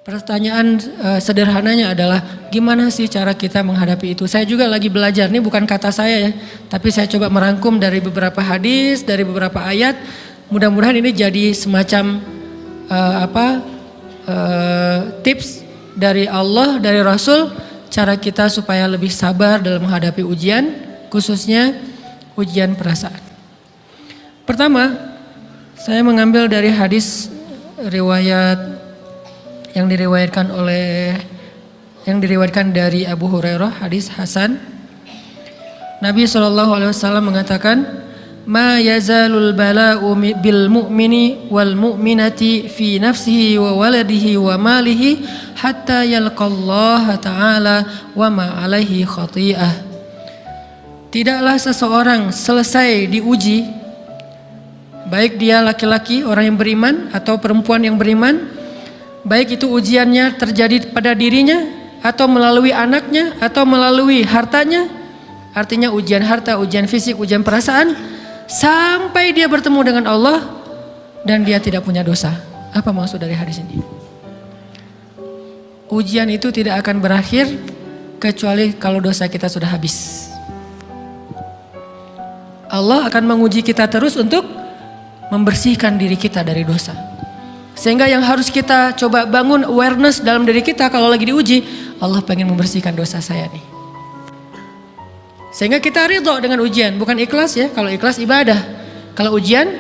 Pertanyaan sederhananya adalah gimana sih cara kita menghadapi itu? Saya juga lagi belajar, ini bukan kata saya ya, tapi saya coba merangkum dari beberapa hadis, dari beberapa ayat. Mudah-mudahan ini jadi semacam tips dari Allah, dari Rasul, cara kita supaya lebih sabar dalam menghadapi ujian, khususnya ujian perasaan. Pertama, saya mengambil dari hadis riwayat yang diriwayatkan dari Abu Hurairah, hadis Hasan. Nabi SAW mengatakan, "Ma yazalul bala'u bil mu'mini wal mu'minati fi nafsihi wa waladihi wa malihi hatta yalqallaha ta'ala wa ma alaihi khati'ah." Tidaklah seseorang selesai diuji, baik dia laki-laki orang yang beriman atau perempuan yang beriman, baik itu ujiannya terjadi pada dirinya atau melalui anaknya atau melalui hartanya, artinya ujian harta, ujian fisik, ujian perasaan, sampai dia bertemu dengan Allah dan dia tidak punya dosa. Apa maksud dari hadis ini? Ujian itu tidak akan berakhir kecuali kalau dosa kita sudah habis. Allah akan menguji kita terus untuk membersihkan diri kita dari dosa. Sehingga yang harus kita coba bangun awareness dalam diri kita kalau lagi diuji, Allah pengen membersihkan dosa saya nih. Sehingga kita ridho dengan ujian, bukan ikhlas ya. Kalau ikhlas ibadah, kalau ujian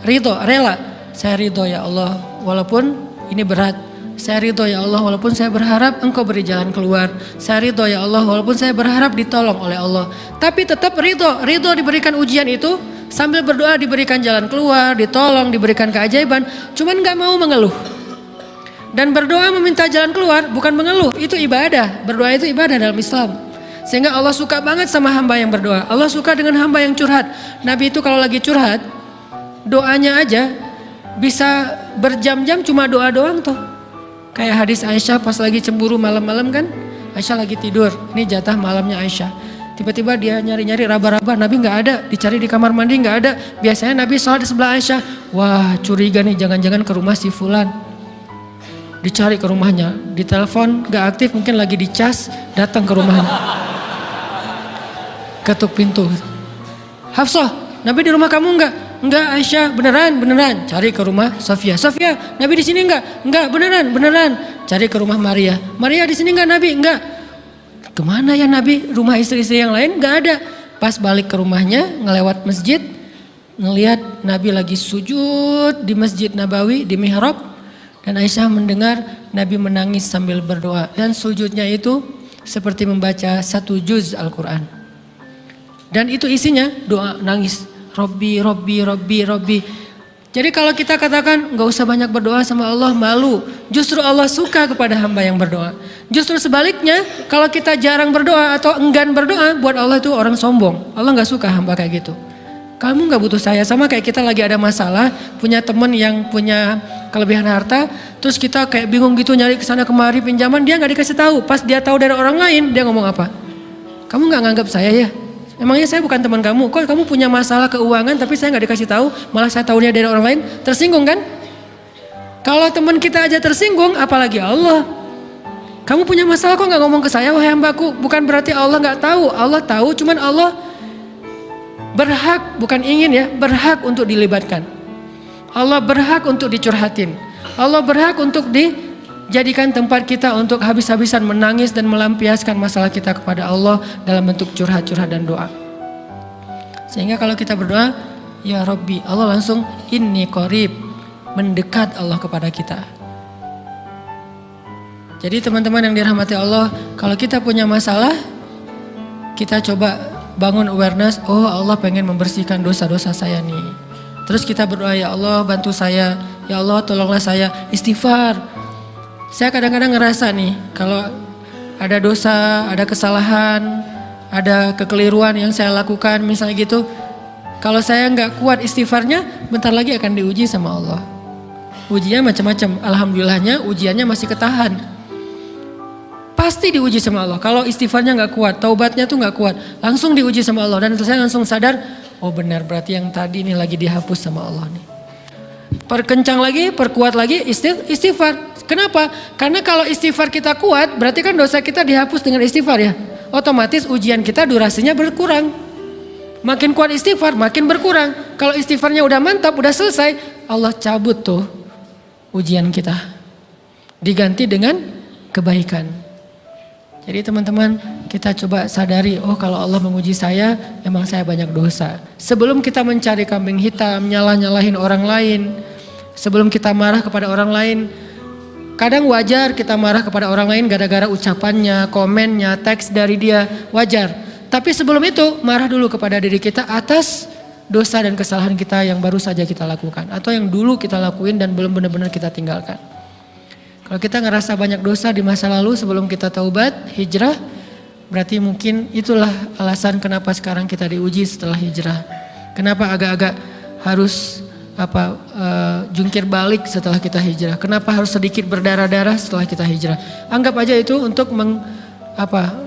ridho, rela. Saya ridho ya Allah walaupun ini berat. Saya ridho ya Allah walaupun saya berharap Engkau beri jalan keluar. Saya ridho ya Allah walaupun saya berharap ditolong oleh Allah. Tapi tetap ridho diberikan ujian itu, sambil berdoa diberikan jalan keluar, ditolong, diberikan keajaiban, cuman gak mau mengeluh. Dan berdoa meminta jalan keluar bukan mengeluh, itu ibadah. Berdoa itu ibadah dalam Islam. Sehingga Allah suka banget sama hamba yang berdoa. Allah suka dengan hamba yang curhat. Nabi itu kalau lagi curhat, doanya aja bisa berjam-jam cuma doa doang tuh. Kayak hadis Aisyah pas lagi cemburu malam-malam kan, Aisyah lagi tidur, ini jatah malamnya Aisyah. Tiba-tiba dia nyari-nyari raba-raba, Nabi nggak ada, dicari di kamar mandi nggak ada. Biasanya Nabi sholat di sebelah Aisyah. Wah, curiga nih, jangan-jangan ke rumah si fulan. Dicari ke rumahnya, ditelepon nggak aktif, mungkin lagi dicas, datang ke rumahnya. Ketuk pintu. Hafsah, Nabi di rumah kamu nggak? Enggak Aisyah, beneran. Cari ke rumah Sofia. Sofia, Nabi di sini nggak? Enggak, beneran. Cari ke rumah Maria. Maria di sini nggak Nabi? Enggak. Kemana ya Nabi? Rumah istri-istri yang lain gak ada. Pas balik ke rumahnya, ngelewat masjid, ngelihat Nabi lagi sujud di Masjid Nabawi, di mihrab. Dan Aisyah mendengar Nabi menangis sambil berdoa. Dan sujudnya itu seperti membaca 1 juz Al-Quran. Dan itu isinya doa nangis. Robbi. Jadi kalau kita katakan gak usah banyak berdoa sama Allah, malu. Justru Allah suka kepada hamba yang berdoa. Justru sebaliknya, kalau kita jarang berdoa atau enggan berdoa, buat Allah itu orang sombong. Allah gak suka hamba kayak gitu. Kamu gak butuh saya, sama kayak kita lagi ada masalah, punya teman yang punya kelebihan harta, terus kita kayak bingung gitu nyari kesana kemari pinjaman, dia gak dikasih tahu. Pas dia tahu dari orang lain, dia ngomong apa? Kamu gak nganggap saya ya? Emangnya saya bukan teman kamu? Kok kamu punya masalah keuangan tapi saya gak dikasih tahu, malah saya tahunya dari orang lain? Tersinggung kan? Kalau teman kita aja tersinggung, apalagi Allah. Kamu punya masalah kok gak ngomong ke saya, wahai hambaku? Bukan berarti Allah gak tahu, Allah tahu, cuman Allah berhak, bukan ingin ya, berhak untuk dilibatkan. Allah berhak untuk dicurhatin. Allah berhak untuk dijadikan tempat kita untuk habis-habisan menangis dan melampiaskan masalah kita kepada Allah dalam bentuk curhat-curhat dan doa. Sehingga kalau kita berdoa, ya Rabbi, Allah langsung inni qarib, mendekat Allah kepada kita. Jadi teman-teman yang dirahmati Allah, kalau kita punya masalah, kita coba bangun awareness, oh Allah pengen membersihkan dosa-dosa saya nih. Terus kita berdoa, ya Allah bantu saya, ya Allah tolonglah saya, istighfar. Saya kadang-kadang ngerasa nih, kalau ada dosa, ada kesalahan, ada kekeliruan yang saya lakukan misalnya gitu, kalau saya nggak kuat istighfarnya, bentar lagi akan diuji sama Allah. Ujinya macam-macam, alhamdulillahnya ujiannya masih ketahan. Pasti diuji sama Allah. Kalau istighfarnya nggak kuat, taubatnya tuh nggak kuat, langsung diuji sama Allah. Dan saya langsung sadar, oh benar berarti yang tadi ini lagi dihapus sama Allah nih. perkencang lagi, perkuat lagi istighfar. Kenapa? Karena kalau istighfar kita kuat, berarti kan dosa kita dihapus dengan istighfar ya. Otomatis ujian kita durasinya berkurang. Makin kuat istighfar, makin berkurang. Kalau istighfarnya udah mantap, udah selesai, Allah cabut tuh ujian kita. Diganti dengan kebaikan. Jadi teman-teman, kita coba sadari, oh kalau Allah menguji saya, emang saya banyak dosa. Sebelum kita mencari kambing hitam, nyalah-nyalahin orang lain, sebelum kita marah kepada orang lain, kadang wajar kita marah kepada orang lain gara-gara ucapannya, komennya, teks dari dia, wajar. Tapi sebelum itu, marah dulu kepada diri kita atas dosa dan kesalahan kita yang baru saja kita lakukan. Atau yang dulu kita lakuin dan belum benar-benar kita tinggalkan. Kalau kita ngerasa banyak dosa di masa lalu sebelum kita taubat, hijrah, berarti mungkin itulah alasan kenapa sekarang kita diuji setelah hijrah. Kenapa agak-agak harus jungkir balik setelah kita hijrah. Kenapa harus sedikit berdarah-darah setelah kita hijrah. Anggap aja itu untuk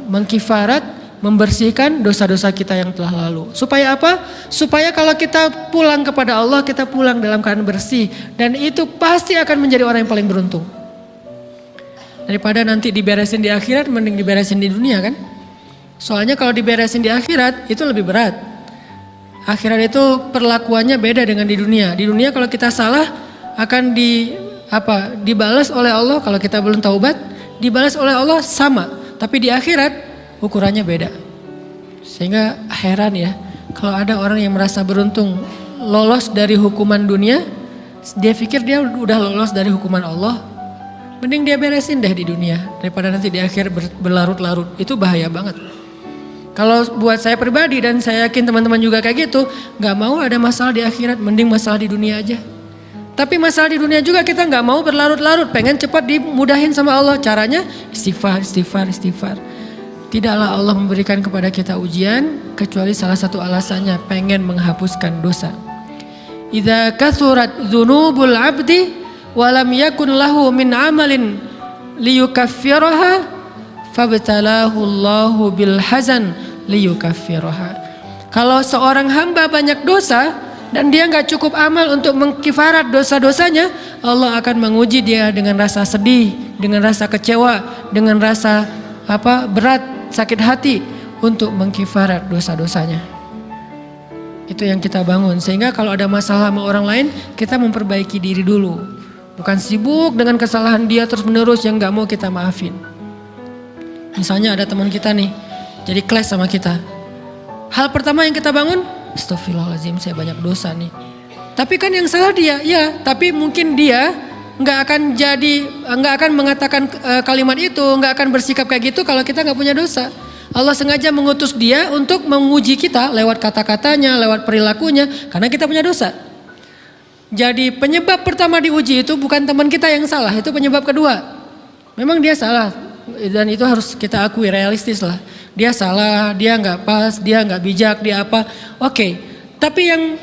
mengkifarat, membersihkan dosa-dosa kita yang telah lalu. Supaya apa? Supaya kalau kita pulang kepada Allah, kita pulang dalam keadaan bersih. Dan itu pasti akan menjadi orang yang paling beruntung. Daripada nanti diberesin di akhirat, mending diberesin di dunia kan. Soalnya kalau diberesin di akhirat itu lebih berat. Akhirat itu perlakuannya beda dengan di dunia. Di dunia kalau kita salah akan dibalas oleh Allah. Kalau kita belum taubat, dibalas oleh Allah sama. Tapi di akhirat ukurannya beda. Sehingga heran ya, kalau ada orang yang merasa beruntung lolos dari hukuman dunia, dia pikir dia udah lolos dari hukuman Allah. Mending dia beresin deh di dunia daripada nanti di akhir berlarut-larut. Itu bahaya banget. Kalau buat saya pribadi dan saya yakin teman-teman juga kayak gitu, gak mau ada masalah di akhirat, mending masalah di dunia aja. Tapi masalah di dunia juga kita gak mau berlarut-larut, pengen cepat dimudahin sama Allah. Caranya istighfar. Tidaklah Allah memberikan kepada kita ujian kecuali salah satu alasannya pengen menghapuskan dosa. Idza kathurat dzunubul 'abdi walam yakun lahu min amalin liyukaffiraha fabtalahu Allahu bil hazan liyukaffiraha. Kalau seorang hamba banyak dosa dan dia nggak cukup amal untuk mengkifarat dosa-dosanya, Allah akan menguji dia dengan rasa sedih, dengan rasa kecewa, dengan rasa berat, sakit hati untuk mengkifarat dosa-dosanya. Itu yang kita bangun, sehingga kalau ada masalah sama orang lain, kita memperbaiki diri dulu. Bukan sibuk dengan kesalahan dia terus menerus yang gak mau kita maafin. Misalnya ada teman kita nih, jadi clash sama kita. Hal pertama yang kita bangun, astagfirullahaladzim saya banyak dosa nih. Tapi kan yang salah dia, ya. Tapi mungkin dia gak akan mengatakan kalimat itu, gak akan bersikap kayak gitu kalau kita gak punya dosa. Allah sengaja mengutus dia untuk menguji kita lewat kata-katanya, lewat perilakunya, karena kita punya dosa. Jadi penyebab pertama diuji itu bukan teman kita yang salah, itu penyebab kedua. Memang dia salah dan itu harus kita akui, realistis lah. Dia salah, dia nggak pas, dia nggak bijak, dia apa. Oke, tapi yang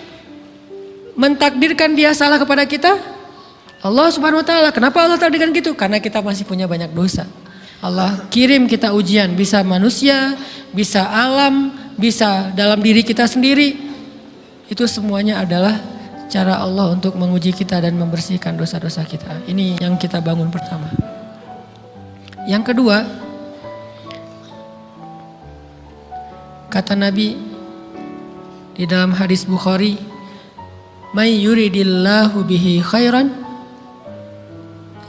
mentakdirkan dia salah kepada kita, Allah Subhanahu Wa Taala. Kenapa Allah takdirkan gitu? Karena kita masih punya banyak dosa. Allah kirim kita ujian, bisa manusia, bisa alam, bisa dalam diri kita sendiri. Itu semuanya adalah cara Allah untuk menguji kita dan membersihkan dosa-dosa kita. Ini yang kita bangun pertama. Yang kedua, kata Nabi di dalam hadis Bukhari, "May yuridillahu bihi khairan."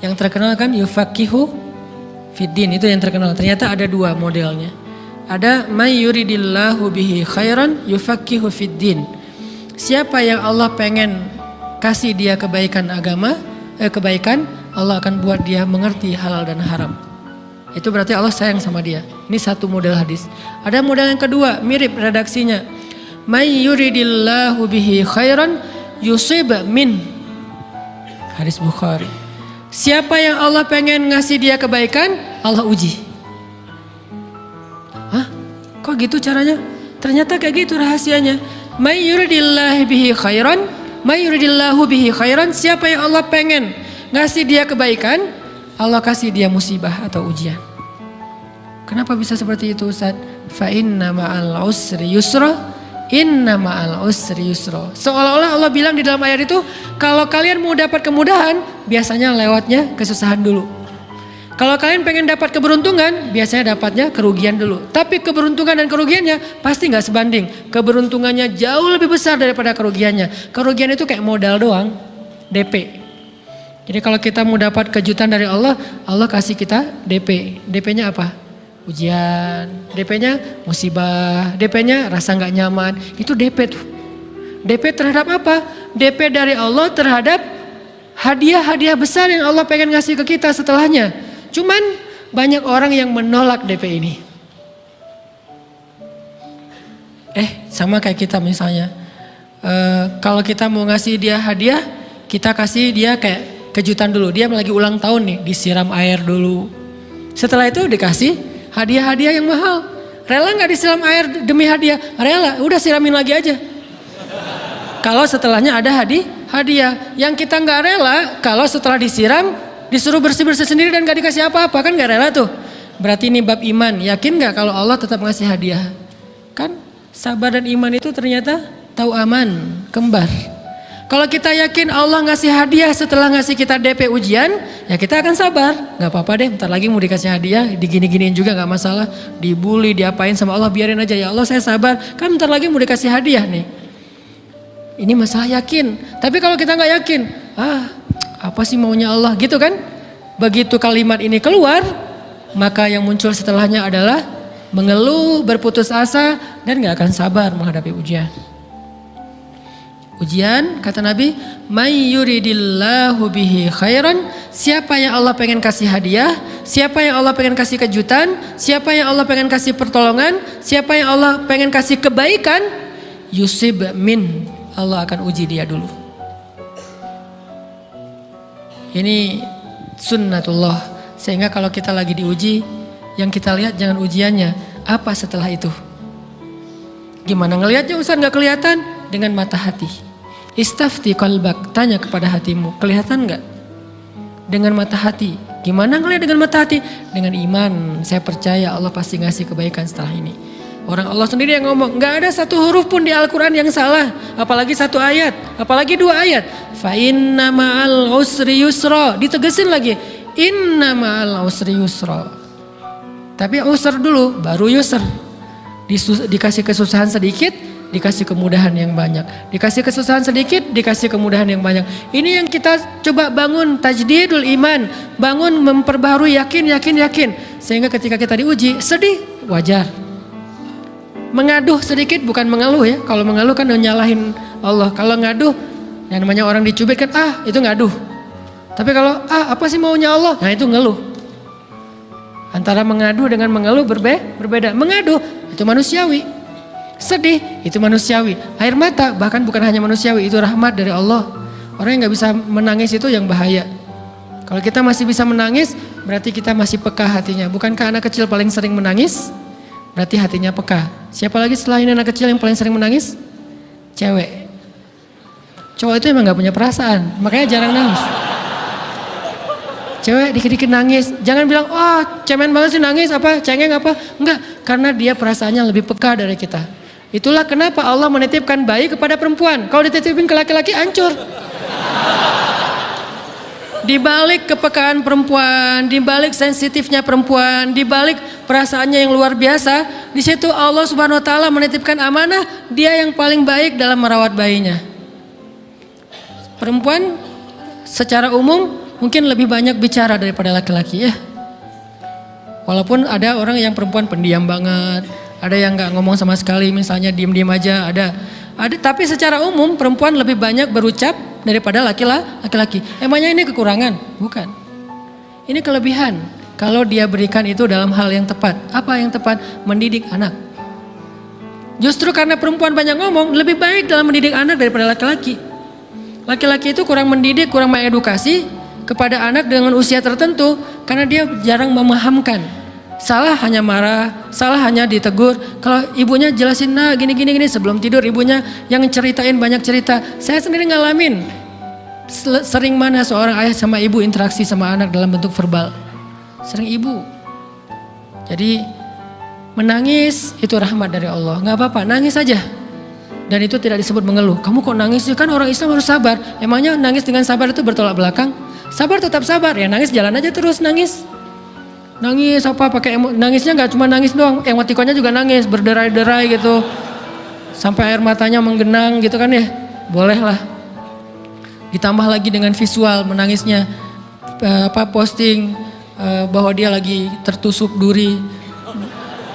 Yang terkenal kan yufaqihu fiddin, itu yang terkenal. Ternyata ada dua modelnya. Ada may yuridillahu bihi khairan yufaqihu fiddin. Siapa yang Allah pengen kasih dia kebaikan agama, kebaikan, Allah akan buat dia mengerti halal dan haram. Itu berarti Allah sayang sama dia. Ini satu model hadis. Ada model yang kedua, mirip redaksinya. May yuridillahu bihi khairan yusib min. Hadis Bukhari. Siapa yang Allah pengen ngasih dia kebaikan, Allah uji. Hah? Kok gitu caranya? Ternyata kayak gitu rahasianya. May yuridillahu bihi khairan, may yuridillahu bihi khairan, siapa yang Allah pengen ngasih dia kebaikan, Allah kasih dia musibah atau ujian. Kenapa bisa seperti itu Ustaz? Fa inna ma'al usri yusra, Inna ma'al usri yusra. Seolah-olah Allah bilang di dalam ayat itu, kalau kalian mau dapat kemudahan, biasanya lewatnya kesusahan dulu. Kalau kalian pengen dapat keberuntungan, biasanya dapatnya kerugian dulu. Tapi keberuntungan dan kerugiannya pasti gak sebanding. Keberuntungannya jauh lebih besar daripada kerugiannya. Kerugian itu kayak modal doang, DP. Jadi kalau kita mau dapat kejutan dari Allah, Allah kasih kita DP. DP-nya apa? Ujian. DP-nya musibah. DP-nya rasa gak nyaman. Itu DP tuh. DP terhadap apa? DP dari Allah terhadap hadiah-hadiah besar yang Allah pengen ngasih ke kita setelahnya. Cuman banyak orang yang menolak DP ini. Sama kayak kita misalnya. Kalau kita mau ngasih dia hadiah, kita kasih dia kayak kejutan dulu. Dia lagi ulang tahun nih, disiram air dulu. Setelah itu dikasih hadiah-hadiah yang mahal. Rela gak disiram air demi hadiah? Rela, udah siramin lagi aja. Kalau setelahnya ada hadiah. Yang kita gak rela, kalau setelah disiram, disuruh bersih-bersih sendiri dan gak dikasih apa-apa, kan gak rela tuh. Berarti ini bab iman. Yakin gak kalau Allah tetap ngasih hadiah? Kan sabar dan iman itu ternyata tahu aman, kembar. Kalau kita yakin Allah ngasih hadiah setelah ngasih kita DP ujian, ya kita akan sabar. Gak apa-apa deh, bentar lagi mau dikasih hadiah, digini-giniin juga gak masalah. Dibully, diapain sama Allah, biarin aja. Ya Allah saya sabar, kan bentar lagi mau dikasih hadiah nih. Ini masalah yakin. Tapi kalau kita gak yakin, apa sih maunya Allah gitu kan? Begitu kalimat ini keluar, maka yang muncul setelahnya adalah mengeluh, berputus asa, dan gak akan sabar menghadapi ujian. Ujian, kata Nabi, may yuridillahu bihi khairan, siapa yang Allah pengen kasih hadiah, siapa yang Allah pengen kasih kejutan, siapa yang Allah pengen kasih pertolongan, siapa yang Allah pengen kasih kebaikan, yusib min, Allah akan uji dia dulu. Ini sunnatullah. Sehingga kalau kita lagi diuji, yang kita lihat jangan ujiannya, apa setelah itu. Gimana ngelihatnya Ustaz gak kelihatan? Dengan mata hati. Istafti qalbak, tanya kepada hatimu, kelihatan gak? Dengan mata hati. Gimana ngelihat dengan mata hati? Dengan iman, saya percaya Allah pasti ngasih kebaikan setelah ini. Orang Allah sendiri yang ngomong, gak ada satu huruf pun di Al-Quran yang salah. Apalagi satu ayat, apalagi dua ayat. Fa inna ma'al usri yusra. Ditegesin lagi, inna ma'al usri yusra. Tapi usr dulu, baru yusr. Dikasih kesusahan sedikit, dikasih kemudahan yang banyak. Dikasih kesusahan sedikit, dikasih kemudahan yang banyak. Ini yang kita coba bangun tajdidul iman. Bangun memperbaharui yakin. Sehingga ketika kita diuji, sedih, wajar. Mengaduh sedikit bukan mengeluh ya. Kalau mengeluh kan nyalahin Allah. Kalau ngaduh, yang namanya orang dicubit kan itu ngaduh. Tapi kalau apa sih maunya Allah? Nah itu ngeluh. Antara mengadu dengan mengeluh berbeda. Mengaduh itu manusiawi. Sedih itu manusiawi. Air mata bahkan bukan hanya manusiawi, itu rahmat dari Allah. Orang yang gak bisa menangis itu yang bahaya. Kalau kita masih bisa menangis, berarti kita masih peka hatinya. Bukankah anak kecil paling sering menangis? Berarti hatinya peka. Siapa lagi selain anak kecil yang paling sering menangis? Cewek. Cowok itu emang gak punya perasaan, makanya jarang nangis. Cewek dikit-dikit nangis, jangan bilang, cemen banget sih nangis, cengeng apa. Enggak, karena dia perasaannya lebih peka dari kita. Itulah kenapa Allah menitipkan bayi kepada perempuan. Kalau dititipin ke laki-laki hancur. Di balik kepekaan perempuan, di balik sensitifnya perempuan, di balik perasaannya yang luar biasa, di situ Allah Subhanahu wa taala menitipkan amanah, dia yang paling baik dalam merawat bayinya. Perempuan secara umum mungkin lebih banyak bicara daripada laki-laki ya. Walaupun ada orang yang perempuan pendiam banget, ada yang nggak ngomong sama sekali, misalnya diem-diem aja, ada. Tapi secara umum perempuan lebih banyak berucap daripada laki-laki. Emangnya ini kekurangan? Bukan. Ini kelebihan. Kalau dia berikan itu dalam hal yang tepat. Apa yang tepat? Mendidik anak. Justru karena perempuan banyak ngomong, lebih baik dalam mendidik anak daripada laki-laki. Laki-laki itu kurang mendidik, kurang mengedukasi kepada anak dengan usia tertentu karena dia jarang memahamkan. Salah hanya marah, salah hanya ditegur. Kalau ibunya jelasin gini sebelum tidur ibunya yang ceritain banyak cerita. Saya sendiri ngalamin sering mana seorang ayah sama ibu interaksi sama anak dalam bentuk verbal. Sering ibu. Jadi menangis itu rahmat dari Allah. Gak apa-apa, nangis aja. Dan itu tidak disebut mengeluh. Kamu kok nangis sih? Kan orang Islam harus sabar. Emangnya nangis dengan sabar itu bertolak belakang? Sabar tetap sabar. Ya nangis jalan aja terus nangis. Nangis apa pakai nangisnya nggak cuma nangis doang. Emotikonnya juga nangis, berderai-derai gitu. Sampai air matanya menggenang gitu kan ya. Boleh lah. Ditambah lagi dengan visual menangisnya. Posting bahwa dia lagi tertusuk duri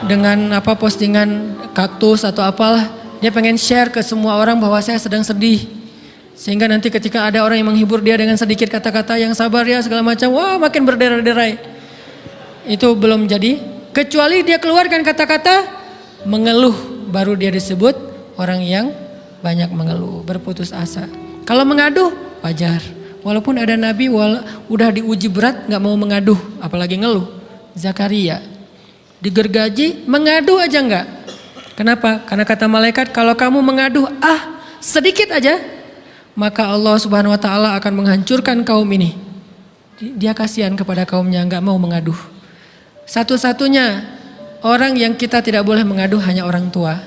dengan postingan kaktus atau apalah, dia pengen share ke semua orang bahwa saya sedang sedih, sehingga nanti ketika ada orang yang menghibur dia dengan sedikit kata-kata yang sabar ya segala macam, wah makin berderai-derai. Itu belum jadi, kecuali dia keluarkan kata-kata mengeluh, baru dia disebut orang yang banyak mengeluh, berputus asa. Kalau mengaduh wajar. Walaupun ada nabi udah diuji berat nggak mau mengaduh, apalagi ngeluh. Zakaria digergaji mengadu aja nggak. Kenapa? Karena kata malaikat kalau kamu mengaduh sedikit aja, maka Allah Subhanahu Wa Taala akan menghancurkan kaum ini. Dia kasihan kepada kaumnya, nggak mau mengaduh. Satu-satunya orang yang kita tidak boleh mengaduh hanya orang tua.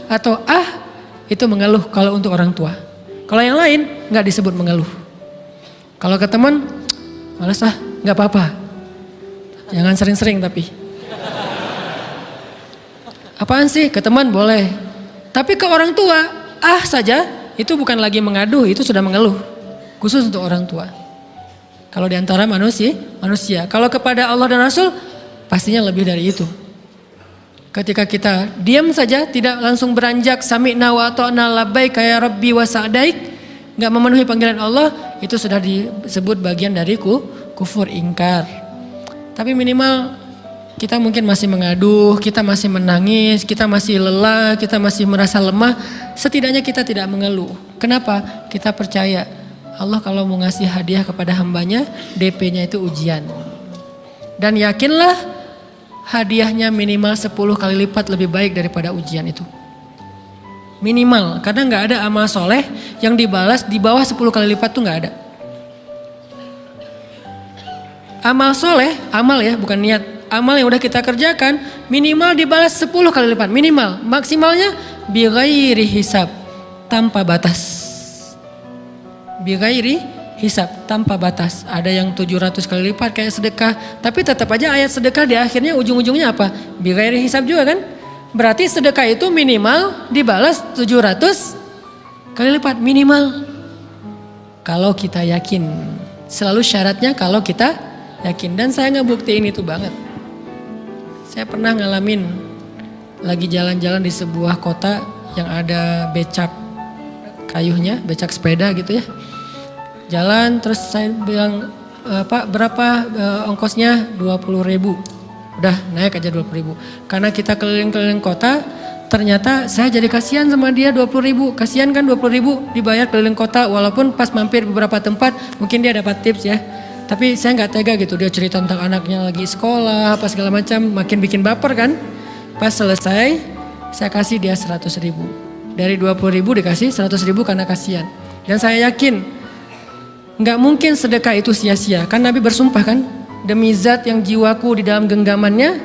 Atau itu mengeluh kalau untuk orang tua. Kalau yang lain nggak disebut mengeluh. Kalau ke teman, malas nggak apa-apa. Jangan sering-sering tapi. Apaan sih? Ke teman boleh. Tapi ke orang tua, saja itu bukan lagi mengadu, itu sudah mengeluh. Khusus untuk orang tua. Kalau di antara manusia. Kalau kepada Allah dan Rasul, pastinya lebih dari itu. Ketika kita diam saja, tidak langsung beranjak sami'na wa ata'na labbaika ya rabbi wa sa'daik, enggak memenuhi panggilan Allah, itu sudah disebut bagian dari kufur ingkar. Tapi minimal kita mungkin masih mengaduh, kita masih menangis, kita masih lelah, kita masih merasa lemah, setidaknya kita tidak mengeluh. Kenapa? Kita percaya Allah kalau mau ngasih hadiah kepada hambanya, DP-nya itu ujian. Dan yakinlah hadiahnya minimal 10 kali lipat lebih baik daripada ujian itu. Minimal, karena nggak ada amal soleh yang dibalas di bawah 10 kali lipat tuh nggak ada. Amal soleh, amal ya bukan niat. Amal yang udah kita kerjakan minimal dibalas 10 kali lipat. Minimal, maksimalnya bighairi hisab, tanpa batas. Bighairi hisab, tanpa batas. Ada yang 700 kali lipat kayak sedekah. Tapi tetap aja ayat sedekah di akhirnya ujung-ujungnya apa? Bighairi hisab juga kan? Berarti sedekah itu minimal dibalas 700 kali lipat. Minimal. Kalau kita yakin. Selalu syaratnya kalau kita yakin. Dan saya ngebuktiin itu banget. Saya pernah ngalamin lagi jalan-jalan di sebuah kota yang ada becak kayuhnya, becak sepeda gitu ya. Jalan terus saya bilang, Pak berapa ongkosnya? 20.000. Udah naik aja 20.000. Karena kita keliling-keliling kota, ternyata saya jadi kasihan sama dia 20.000. Kasihan kan 20.000 dibayar keliling kota, walaupun pas mampir beberapa tempat mungkin dia dapat tips ya. Tapi saya nggak tega gitu, dia cerita tentang anaknya lagi sekolah, apa segala macam, makin bikin baper kan. Pas selesai, saya kasih dia 100.000. Dari 20.000 dikasih 100.000 karena kasihan. Dan saya yakin, nggak mungkin sedekah itu sia-sia. Kan Nabi bersumpah kan, demi zat yang jiwaku di dalam genggamannya,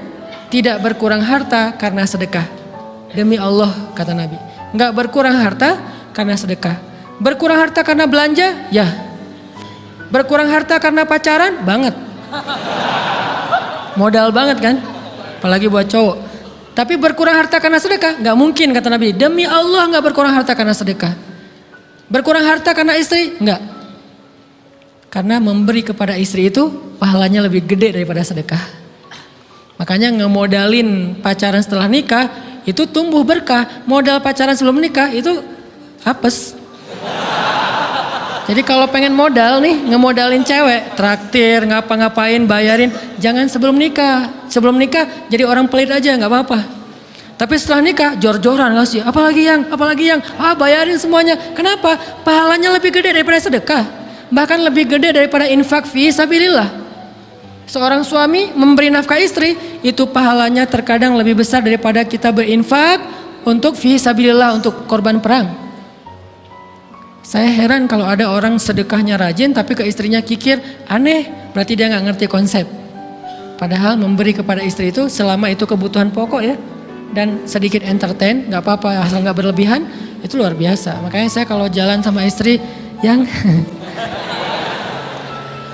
tidak berkurang harta karena sedekah. Demi Allah kata Nabi, nggak berkurang harta karena sedekah. Berkurang harta karena belanja? Ya. Berkurang harta karena pacaran? Banget. Modal banget kan? Apalagi buat cowok. Tapi berkurang harta karena sedekah? Nggak mungkin kata Nabi. Demi Allah nggak berkurang harta karena sedekah. Berkurang harta karena istri? Nggak. Karena memberi kepada istri itu pahalanya lebih gede daripada sedekah. Makanya ngemodalin pacaran setelah nikah itu tumbuh berkah. Modal pacaran sebelum nikah itu apes. Jadi kalau pengen modal nih, ngemodalin cewek, traktir, ngapa-ngapain, bayarin, jangan sebelum nikah. Sebelum nikah jadi orang pelit aja, nggak apa-apa. Tapi setelah nikah, jor-joran ngasih, apalagi yang, bayarin semuanya. Kenapa? Pahalanya lebih gede daripada sedekah. Bahkan lebih gede daripada infak fi sabilillah. Seorang suami memberi nafkah istri, itu pahalanya terkadang lebih besar daripada kita berinfak untuk fi sabilillah, untuk korban perang. Saya heran kalau ada orang sedekahnya rajin tapi ke istrinya kikir, aneh, berarti dia nggak ngerti konsep. Padahal memberi kepada istri itu selama itu kebutuhan pokok ya, dan sedikit entertain, nggak apa-apa asal nggak berlebihan, itu luar biasa. Makanya saya kalau jalan sama istri yang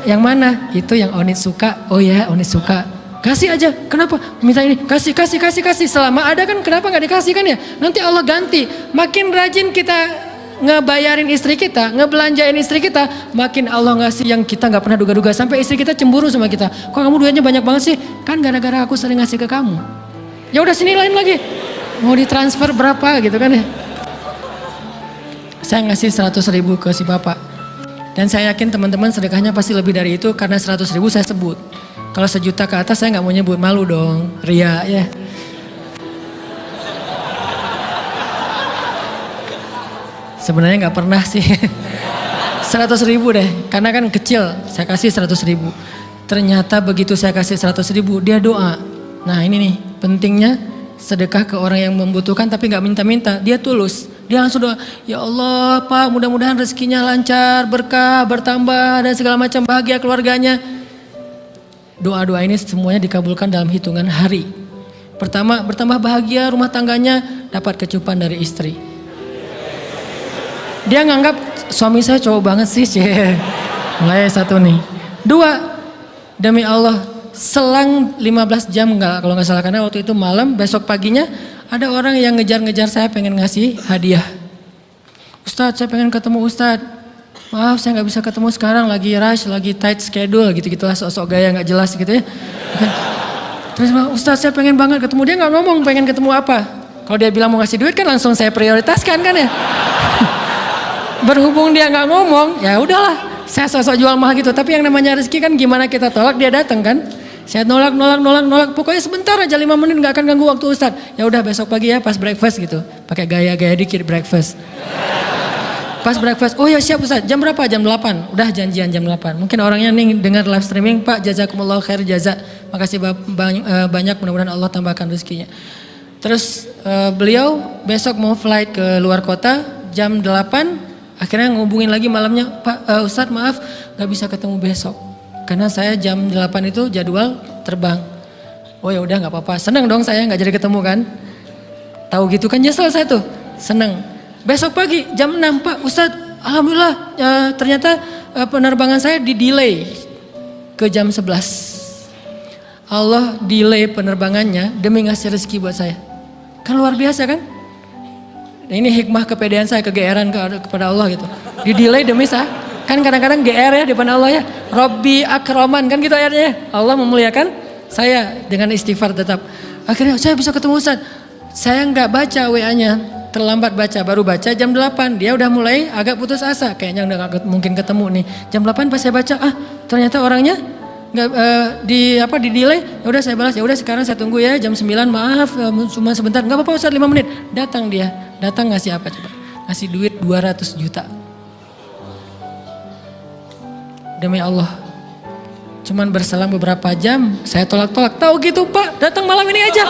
yang mana? Itu yang Onit suka. Oh ya, Onit suka. Kasih aja. Kenapa? Minta ini. Kasih. Selama ada kan kenapa nggak dikasih kan ya? Nanti Allah ganti. Makin rajin kita ngebayarin istri kita, ngebelanjain istri kita, makin Allah ngasih yang kita nggak pernah duga-duga. Sampai istri kita cemburu sama kita. Kok kamu duitnya banyak banget sih? Kan gara-gara aku sering ngasih ke kamu. Ya udah sini lain lagi. Mau ditransfer berapa gitu kan ya? Saya ngasih 100.000 ke si bapak. Dan saya yakin teman-teman sedekahnya pasti lebih dari itu karena 100.000 saya sebut. Kalau 1 juta ke atas saya nggak mau nyebut, malu dong, ria ya. Sebenarnya nggak pernah sih. 100.000 deh, karena kan kecil, saya kasih 100.000. Ternyata begitu saya kasih 100.000, dia doa. Nah ini nih pentingnya sedekah ke orang yang membutuhkan tapi nggak minta-minta, dia tulus. Dia langsung doa, ya Allah Pak mudah-mudahan rezekinya lancar, berkah, bertambah dan segala macam, bahagia keluarganya. Doa-doa ini semuanya dikabulkan dalam hitungan hari. Pertama bertambah bahagia rumah tangganya, dapat kecupan dari istri. Dia nganggap suami saya cowok banget sih. Mulai 1 nih. 2, demi Allah selang 15 jam kalau nggak salah, karena waktu itu malam, besok paginya ada orang yang ngejar-ngejar saya pengen ngasih hadiah. Ustadz saya pengen ketemu Ustadz. Maaf saya nggak bisa ketemu sekarang, lagi rush, lagi tight schedule gitu-gitulah, sok-sok gaya nggak jelas gitu ya. Terus Ustadz saya pengen banget ketemu, dia nggak ngomong pengen ketemu apa. Kalau dia bilang mau ngasih duit kan langsung saya prioritaskan kan ya. Berhubung dia nggak ngomong, ya udahlah, saya sok-sok jual mahal gitu. Tapi yang namanya rezeki kan gimana kita tolak, dia datang kan. Saya nolak. Pokoknya sebentar aja 5 menit nggak akan ganggu waktu Ustadz. Ya udah besok pagi ya pas breakfast gitu. Pakai gaya-gaya dikit breakfast. Pas breakfast, oh ya siap Ustadz. Jam berapa? Jam 8. Udah janjian jam 8. Mungkin orangnya nih dengar live streaming, Pak jazakumullah khair jaza. Makasih banyak, mudah-mudahan Allah tambahkan rezekinya. Terus beliau besok mau flight ke luar kota jam 8. Akhirnya ngubungin lagi malamnya, Pak Ustadz maaf nggak bisa ketemu besok. Karena saya jam 8 itu jadwal terbang. Oh ya udah nggak apa-apa. Senang dong saya nggak jadi ketemu kan. Tahu gitu kan nyesel saya tuh. Senang. Besok pagi jam 6 Pak Ustadz alhamdulillah ternyata penerbangan saya di delay ke jam 11. Allah delay penerbangannya demi ngasih rezeki buat saya. Kan luar biasa kan. Ini hikmah kepedean saya, kegeeran kepada Allah gitu. Di delay demi saya. Kan kadang-kadang GR ya di depan Allah ya. Robbi akroman kan gitu ayatnya. Allah memuliakan saya dengan istighfar tetap. Akhirnya saya bisa ketemu Ustaz. Saya nggak baca WA-nya, terlambat baca, baru baca jam 8. Dia udah mulai agak putus asa, kayaknya udah gak mungkin ketemu nih. Jam 8 pas saya baca, ternyata orangnya nggak di delay. Ya udah saya balas, ya udah sekarang saya tunggu ya jam 9. Maaf cuma sebentar. Nggak apa-apa Ustaz 5 menit. Datang dia, datang ngasih apa coba? Ngasih duit 200 juta. Demi Allah, cuman berselang beberapa jam, saya tolak-tolak. Tahu gitu Pak, datang malam ini aja.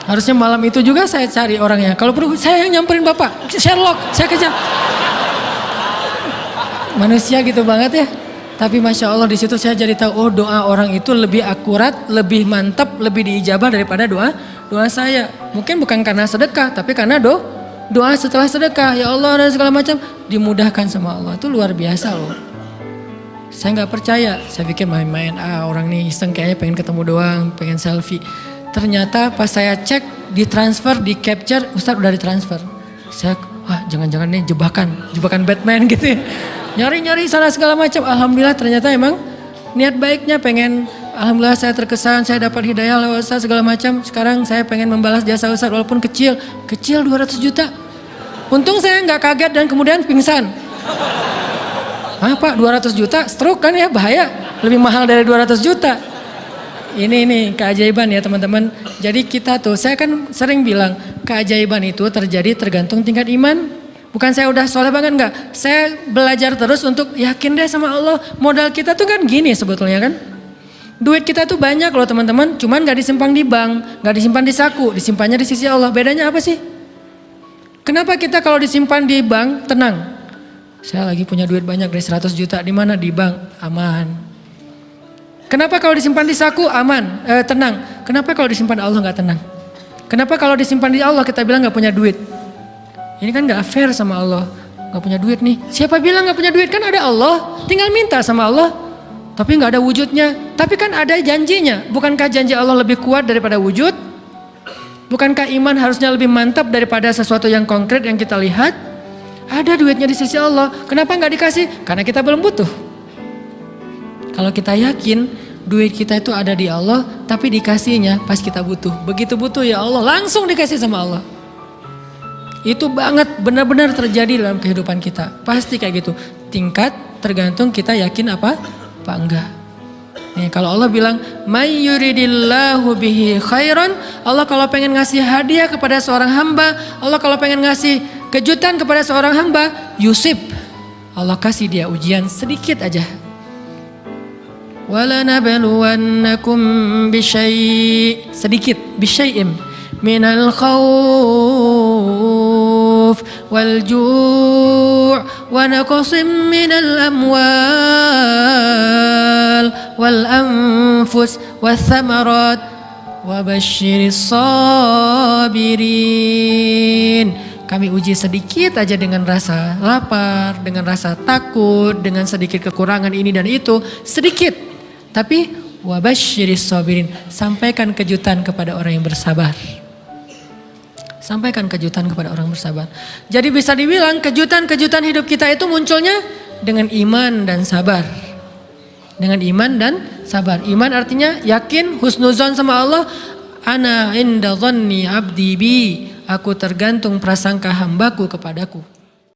Harusnya malam itu juga saya cari orangnya. Kalau perlu saya yang nyamperin Bapak, Sherlock, saya kejar. Manusia gitu banget ya. Tapi Masya Allah di situ saya jadi tahu, oh doa orang itu lebih akurat, lebih mantap, lebih diijabah daripada doa saya. Mungkin bukan karena sedekah, tapi karena doa setelah sedekah, ya Allah dan segala macam dimudahkan sama Allah. Itu luar biasa loh. Saya nggak percaya, saya pikir main-main, orang nih iseng kayaknya pengen ketemu doang, pengen selfie. Ternyata pas saya cek, ditransfer, di capture, Ustadz udah ditransfer. Saya, jangan-jangan nih jebakan Batman gitu ya. Nyari-nyari sana segala macam. Alhamdulillah ternyata emang niat baiknya pengen, alhamdulillah saya terkesan, saya dapat hidayah lewat Ustadz segala macam. Sekarang saya pengen membalas jasa Ustadz walaupun kecil 200 juta. Untung saya nggak kaget dan kemudian pingsan. Pak 200 juta stroke kan ya, bahaya. Lebih mahal dari 200 juta. Ini keajaiban ya teman-teman. Jadi kita tuh, saya kan sering bilang keajaiban itu terjadi tergantung tingkat iman. Bukan saya udah soleh banget enggak. Saya belajar terus untuk yakin deh sama Allah. Modal kita tuh kan gini sebetulnya kan. Duit kita tuh banyak loh teman-teman. Cuman gak disimpan di bank, gak disimpan di saku. Disimpannya di sisi Allah. Bedanya apa sih? Kenapa kita kalau disimpan di bank tenang? Saya lagi punya duit banyak dari 100 juta. Di mana? Di bank. Aman. Kenapa kalau disimpan di saku aman, tenang? Kenapa kalau disimpan Allah nggak tenang? Kenapa kalau disimpan di Allah kita bilang nggak punya duit? Ini kan nggak fair sama Allah. Nggak punya duit nih. Siapa bilang nggak punya duit? Kan ada Allah. Tinggal minta sama Allah. Tapi nggak ada wujudnya. Tapi kan ada janjinya. Bukankah janji Allah lebih kuat daripada wujud? Bukankah iman harusnya lebih mantap daripada sesuatu yang konkret yang kita lihat? Ada duitnya di sisi Allah. Kenapa nggak dikasih? Karena kita belum butuh. Kalau kita yakin duit kita itu ada di Allah, tapi dikasihnya pas kita butuh. Begitu butuh ya Allah, langsung dikasih sama Allah. Itu banget benar-benar terjadi dalam kehidupan kita. Pasti kayak gitu. Tingkat tergantung kita yakin apa enggak. Nih kalau Allah bilang, "May yuridillahu bihi khairan", Allah kalau pengen ngasih hadiah kepada seorang hamba, Allah kalau pengen ngasih kejutan kepada seorang hamba, yusib. Allah kasih dia ujian sedikit aja. وَلَنَبْلُوَنَّكُمْ بِشَيْءٍ sedikit بِشَيْءٍ مِنَ الْخَوْفِ وَالْجُوعِ وَنَقْصٍ مِنَ الْأَمْوَالِ وَالْأَنْفُسِ وَالثَّمَرَاتِ وَبَشِّرِ الصَّابِرِينَ. Kami uji sedikit aja dengan rasa lapar, dengan rasa takut, dengan sedikit kekurangan ini dan itu, sedikit. Tapi wabasyiris sabirin, sampaikan kejutan kepada orang yang bersabar. Sampaikan kejutan kepada orang bersabar. Jadi bisa dibilang kejutan-kejutan hidup kita itu munculnya dengan iman dan sabar. Dengan iman dan sabar. Iman artinya yakin, husnuzon sama Allah. Ana inda dhanni abdi bi. Aku tergantung prasangka hambaku kepadaku.